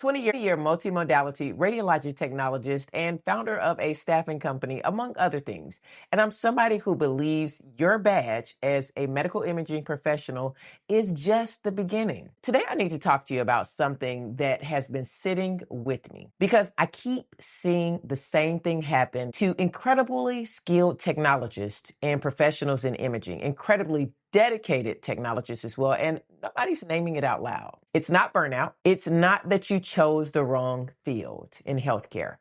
20-year multimodality radiologic technologist and founder of a staffing company, among other things. And I'm somebody who believes your badge as a medical imaging professional is just the beginning. Today, I need to talk to you about something that has been sitting with me because I keep seeing the same thing happen to incredibly skilled technologists and professionals in imaging, incredibly dedicated technologists as well, and nobody's naming it out loud. It's not burnout. It's not that you chose the wrong field in healthcare.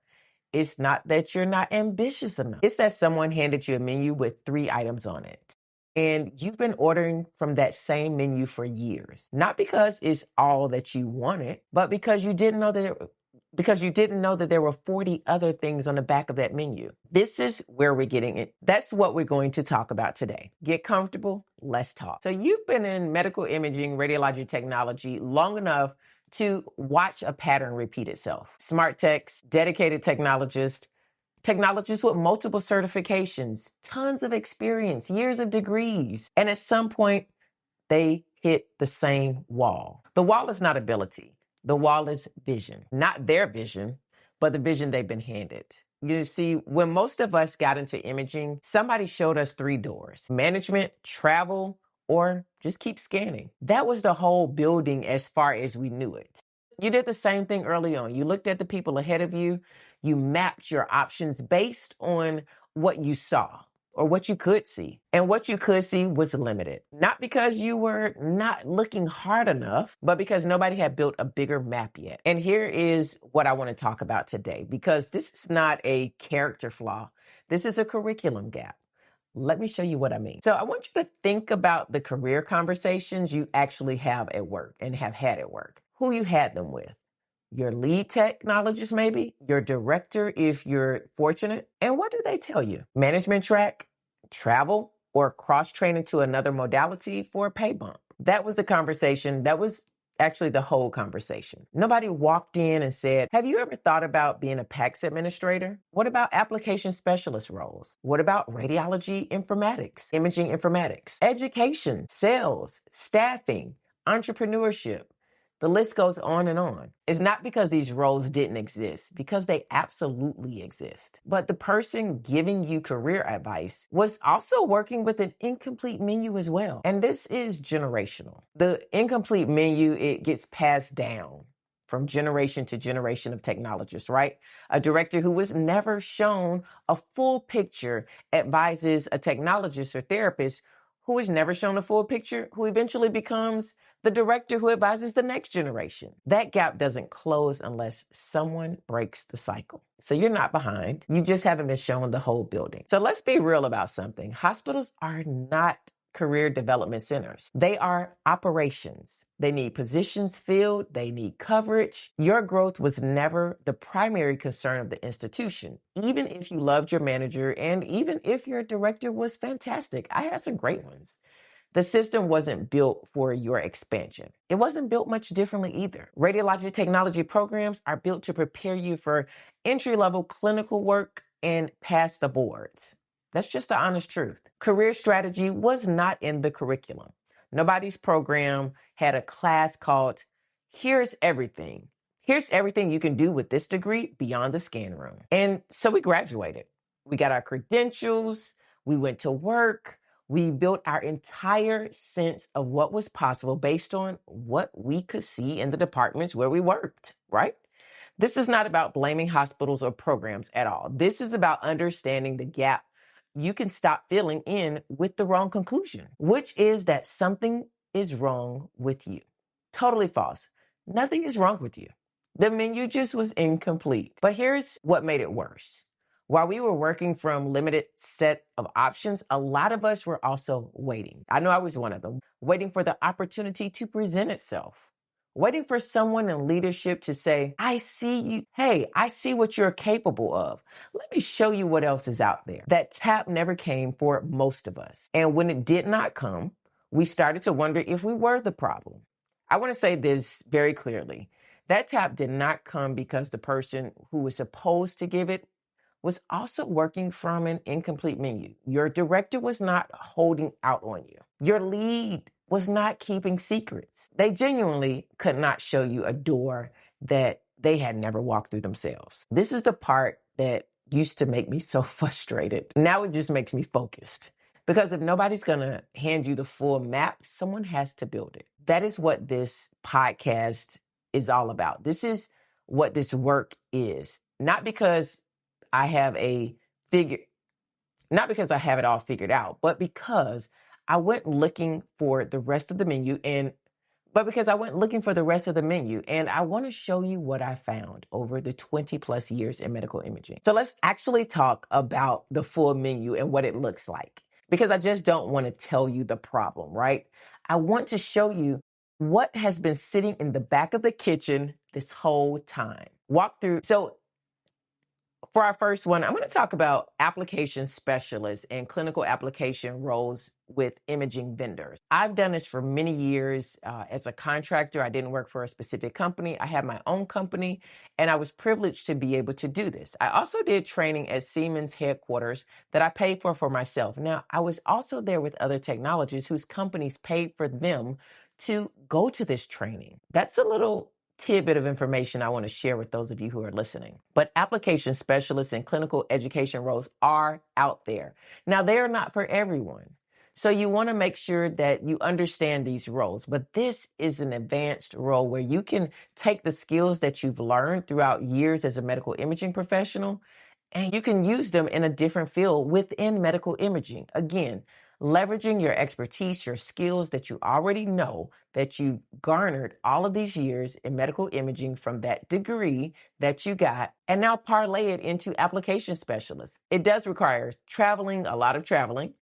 It's not that you're not ambitious enough. It's that someone handed you a menu with 3 items on it. And you've been ordering from that same menu for years. Not because it's all that you wanted, but because you didn't know that there were 40 other things on the back of that menu. This is where we're getting it. That's what we're going to talk about today. Get comfortable. Let's talk. So you've been in medical imaging, radiologic technology long enough to watch a pattern repeat itself. Smart techs, dedicated technologists with multiple certifications, tons of experience, years of degrees. And at some point, they hit the same wall. The wall is not ability. The wall is vision. Not their vision, but the vision they've been handed. You see, when most of us got into imaging, somebody showed us 3 doors: management, travel, or just keep scanning. That was the whole building as far as we knew it. You did the same thing early on. You looked at the people ahead of you. You mapped your options based on what you saw or what you could see. And what you could see was limited. Not because you were not looking hard enough, but because nobody had built a bigger map yet. And here is what I want to talk about today, because this is not a character flaw. This is a curriculum gap. Let me show you what I mean. So I want you to think about the career conversations you actually have at work and have had at work. Who you had them with. Your lead technologist, maybe, your director, if you're fortunate. And what do they tell you? Management track, travel, or cross-training to another modality for a pay bump. That was the conversation. That was actually the whole conversation. Nobody walked in and said, have you ever thought about being a PACS administrator? What about application specialist roles? What about radiology informatics, imaging informatics, education, sales, staffing, entrepreneurship? The list goes on and on. It's not because these roles didn't exist, because they absolutely exist. But the person giving you career advice was also working with an incomplete menu as well. And this is generational. The incomplete menu, it gets passed down from generation to generation of technologists, right? A director who was never shown a full picture advises a technologist or therapist who is never shown a full picture, who eventually becomes the director who advises the next generation. That gap doesn't close unless someone breaks the cycle. So you're not behind. You just haven't been shown the whole building. So let's be real about something. Hospitals are not career development centers. They are operations. They need positions filled. They need coverage. Your growth was never the primary concern of the institution, even if you loved your manager and even if your director was fantastic. I had some great ones. The system wasn't built for your expansion. It wasn't built much differently either. Radiologic technology programs are built to prepare you for entry-level clinical work and pass the boards. That's just the honest truth. Career strategy was not in the curriculum. Nobody's program had a class called, Here's Everything. Here's everything you can do with this degree beyond the scan room. And so we graduated. We got our credentials. We went to work. We built our entire sense of what was possible based on what we could see in the departments where we worked, right? This is not about blaming hospitals or programs at all. This is about understanding the gap you can stop filling in with the wrong conclusion, which is that something is wrong with you. Totally false. Nothing is wrong with you. The menu just was incomplete. But here's what made it worse. While we were working from limited set of options, a lot of us were also waiting. I know I was one of them, waiting for the opportunity to present itself. Waiting for someone in leadership to say, I see you. Hey, I see what you're capable of. Let me show you what else is out there. That tap never came for most of us. And when it did not come, we started to wonder if we were the problem. I want to say this very clearly. That tap did not come because the person who was supposed to give it was also working from an incomplete menu. Your director was not holding out on you. Your lead was not keeping secrets. They genuinely could not show you a door that they had never walked through themselves. This is the part that used to make me so frustrated. Now it just makes me focused. Because if nobody's going to hand you the full map, someone has to build it. That is what this podcast is all about. This is what this work is. Not because I have not because I have it all figured out, but because I went looking for the rest of the menu and I want to show you what I found over the 20 plus years in medical imaging. So let's actually talk about the full menu and what it looks like, because I just don't want to tell you the problem, right? I want to show you what has been sitting in the back of the kitchen this whole time. Walk through. So for our first one, I'm going to talk about application specialists and clinical application roles with imaging vendors. I've done this for many years as a contractor. I didn't work for a specific company. I had my own company, and I was privileged to be able to do this. I also did training at Siemens headquarters that I paid for myself. Now, I was also there with other technologists whose companies paid for them to go to this training. That's a little tidbit of information I want to share with those of you who are listening. But application specialists and clinical education roles are out there. Now, they are not for everyone. So you want to make sure that you understand these roles. But this is an advanced role where you can take the skills that you've learned throughout years as a medical imaging professional, and you can use them in a different field within medical imaging. Again, leveraging your expertise, your skills that you already know, that you garnered all of these years in medical imaging from that degree that you got, and now parlay it into application specialists. It does require traveling, a lot of traveling.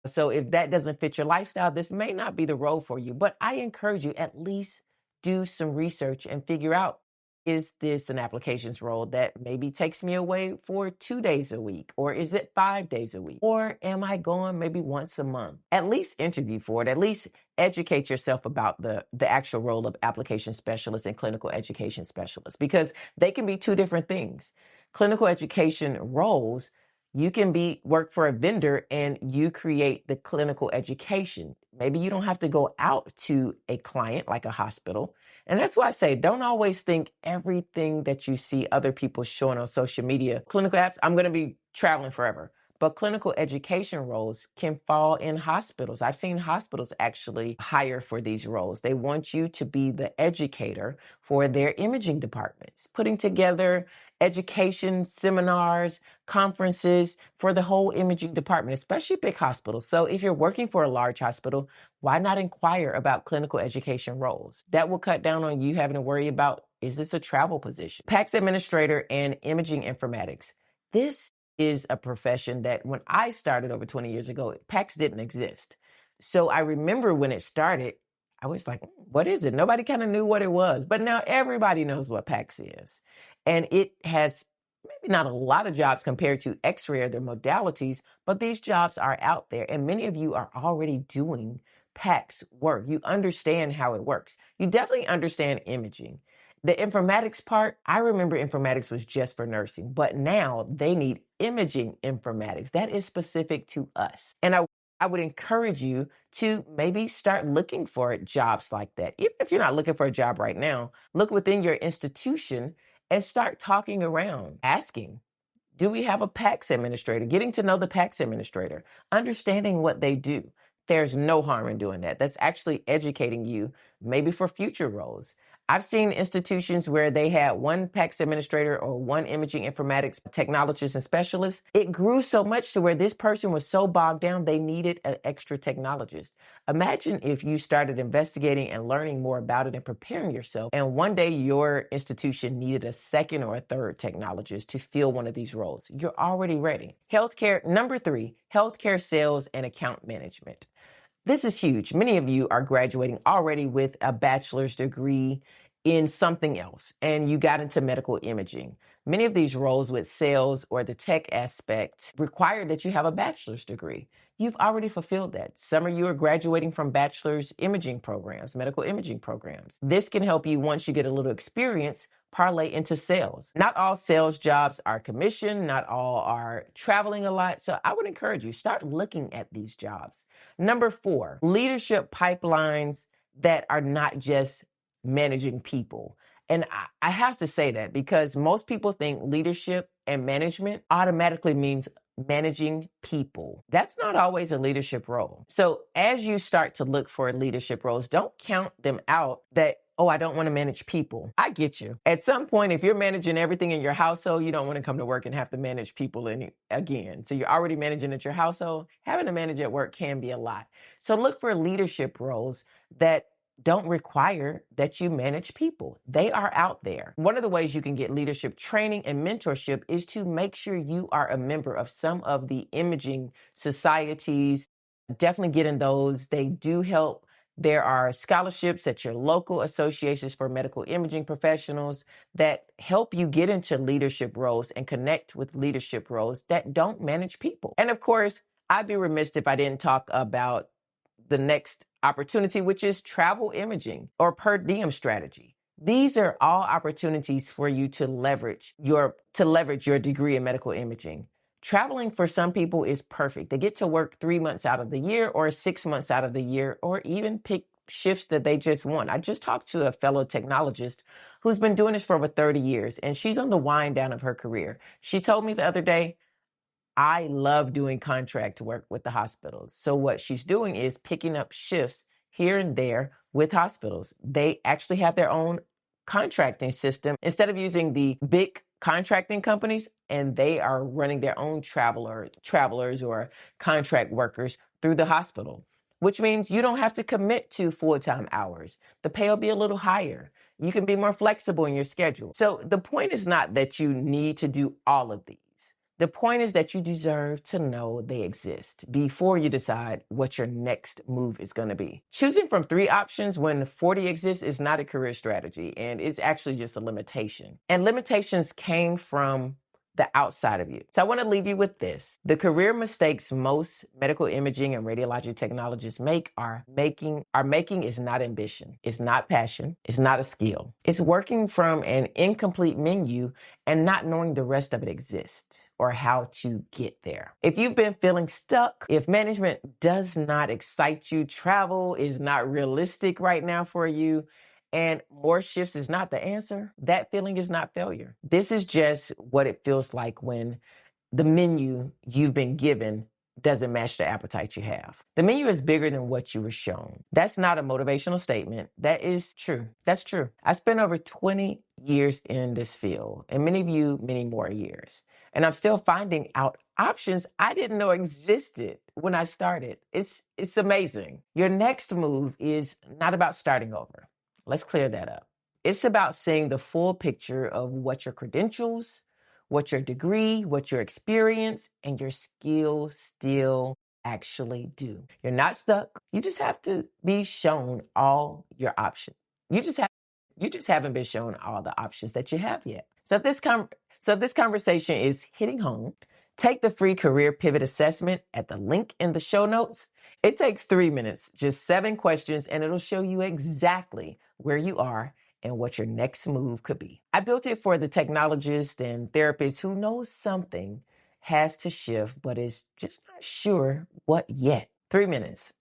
So if that doesn't fit your lifestyle, this may not be the role for you. But I encourage you, at least do some research and figure out, is this an applications role that maybe takes me away for 2 days a week? Or is it 5 days a week? Or am I going maybe once a month? At least interview for it. At least educate yourself about the actual role of application specialist and clinical education specialist, because they can be two different things. Clinical education roles, you can work for a vendor and you create the clinical education. Maybe you don't have to go out to a client like a hospital. And that's why I say, don't always think everything that you see other people showing on social media, clinical apps, I'm going to be traveling forever. But clinical education roles can fall in hospitals. I've seen hospitals actually hire for these roles. They want you to be the educator for their imaging departments, putting together education seminars, conferences for the whole imaging department, especially big hospitals. So if you're working for a large hospital, why not inquire about clinical education roles? That will cut down on you having to worry about, is this a travel position? PACS administrator and imaging informatics. This is a profession that when I started over 20 years ago, PACS didn't exist. So I remember when it started, I was like, what is it? Nobody kind of knew what it was. But now everybody knows what PACS is. And it has maybe not a lot of jobs compared to X-ray or their modalities, but these jobs are out there. And many of you are already doing PACS work. You understand how it works. You definitely understand imaging. The informatics part, I remember informatics was just for nursing, but now they need imaging informatics. That is specific to us. And I would encourage you to maybe start looking for jobs like that. Even if you're not looking for a job right now, look within your institution and start talking around, asking, do we have a PACS administrator? Getting to know the PACS administrator, understanding what they do. There's no harm in doing that. That's actually educating you maybe for future roles. I've seen institutions where they had one PACS administrator or one imaging informatics technologist and specialist. It grew so much to where this person was so bogged down, they needed an extra technologist. Imagine if you started investigating and learning more about it and preparing yourself, and one day your institution needed a second or a third technologist to fill one of these roles. You're already ready. Healthcare, number 3, healthcare sales and account management. This is huge. Many of you are graduating already with a bachelor's degree in something else, and you got into medical imaging. Many of these roles with sales or the tech aspect require that you have a bachelor's degree. You've already fulfilled that. Some of you are graduating from bachelor's imaging programs, medical imaging programs. This can help you, once you get a little experience, parlay into sales. Not all sales jobs are commission, not all are traveling a lot. So I would encourage you, start looking at these jobs. Number 4, leadership pipelines that are not just managing people. And I have to say that because most people think leadership and management automatically means managing people. That's not always a leadership role. So as you start to look for leadership roles, don't count them out that, oh, I don't want to manage people. I get you. At some point, if you're managing everything in your household, you don't want to come to work and have to manage people again. So you're already managing at your household. Having to manage at work can be a lot. So look for leadership roles that don't require that you manage people. They are out there. One of the ways you can get leadership training and mentorship is to make sure you are a member of some of the imaging societies. Definitely get in those. They do help. There are scholarships at your local associations for medical imaging professionals that help you get into leadership roles and connect with leadership roles that don't manage people. And of course, I'd be remiss if I didn't talk about the next opportunity, which is travel imaging or per diem strategy. These are all opportunities for you to leverage your degree in medical imaging. Traveling for some people is perfect. They get to work 3 months out of the year or 6 months out of the year, or even pick shifts that they just want. I just talked to a fellow technologist who's been doing this for over 30 years, and she's on the wind down of her career. She told me the other day, I love doing contract work with the hospitals. So what she's doing is picking up shifts here and there with hospitals. They actually have their own contracting system instead of using the big contracting companies, and they are running their own travelers or contract workers through the hospital, which means you don't have to commit to full-time hours. The pay will be a little higher. You can be more flexible in your schedule. So the point is not that you need to do all of these. The point is that you deserve to know they exist before you decide what your next move is going to be. Choosing from 3 options when 40 exists is not a career strategy, and it's actually just a limitation. And limitations came from the outside of you. So I want to leave you with this. The career mistakes most medical imaging and radiologic technologists make are making is not ambition. It's not passion. It's not a skill. It's working from an incomplete menu and not knowing the rest of it exists or how to get there. If you've been feeling stuck, if management does not excite you, travel is not realistic right now for you, and more shifts is not the answer, that feeling is not failure. This is just what it feels like when the menu you've been given doesn't match the appetite you have. The menu is bigger than what you were shown. That's not a motivational statement. That is true. That's true. I spent over 20 years in this field, and many of you, many more years. And I'm still finding out options I didn't know existed when I started. It's amazing. Your next move is not about starting over. Let's clear that up. It's about seeing the full picture of what your credentials, what your degree, what your experience, and your skills still actually do. You're not stuck. You just have to be shown all your options. You just haven't been shown all the options that you have yet. So if this conversation is hitting home, take the free career pivot assessment at the link in the show notes. It takes 3 minutes, just 7 questions, and it'll show you exactly where you are and what your next move could be. I built it for the technologist and therapist who knows something has to shift, but is just not sure what yet. 3 minutes.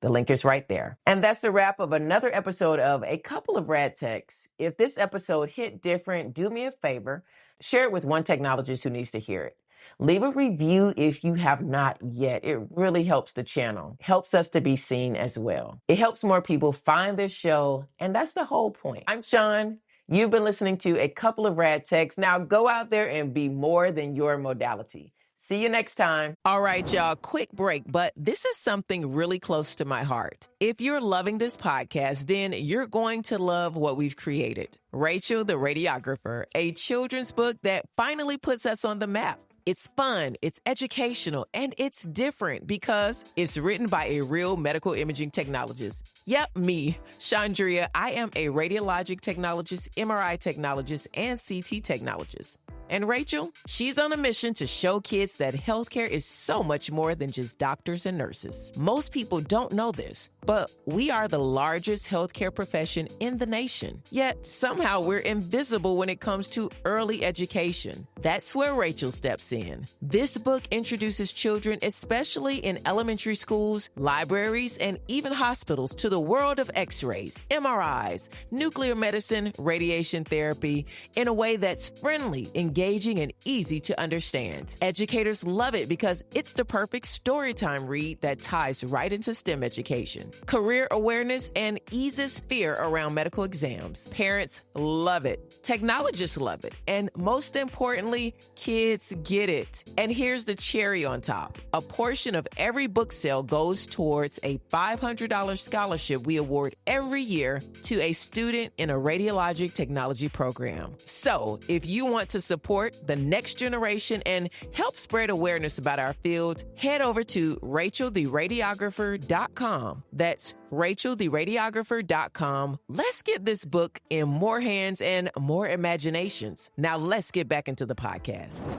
The link is right there. And that's the wrap of another episode of A Couple of Rad Techs. If this episode hit different, do me a favor, share it with one technologist who needs to hear it. Leave a review if you have not yet. It really helps the channel, helps us to be seen as well. It helps more people find this show, and that's the whole point. I'm Sean. You've been listening to A Couple of Rad Techs. Now go out there and be more than your modality. See you next time. All right, y'all, quick break, but this is something really close to my heart. If you're loving this podcast, then you're going to love what we've created. Rachel, the Radiographer, a children's book that finally puts us on the map. It's fun, it's educational, and it's different because it's written by a real medical imaging technologist. Yep, me, Chandria. I am a radiologic technologist, MRI technologist, and CT technologist. And Rachel, she's on a mission to show kids that healthcare is so much more than just doctors and nurses. Most people don't know this, but we are the largest healthcare profession in the nation. Yet somehow we're invisible when it comes to early education. That's where Rachel steps in. This book introduces children, especially in elementary schools, libraries, and even hospitals, to the world of x-rays, MRIs, nuclear medicine, radiation therapy, in a way that's friendly, engaging, and easy to understand. Educators love it because it's the perfect storytime read that ties right into STEM education. Career awareness and eases fear around medical exams. Parents love it. Technologists love it. And most importantly, kids get it. And here's the cherry on top. A portion of every book sale goes towards a $500 scholarship we award every year to a student in a radiologic technology program. So if you want to support the next generation and help spread awareness about our field, head over to RachelTheRadiographer.com. That's RachelTheRadiographer.com. Let's get this book in more hands and more imaginations. Now let's get back into the podcast.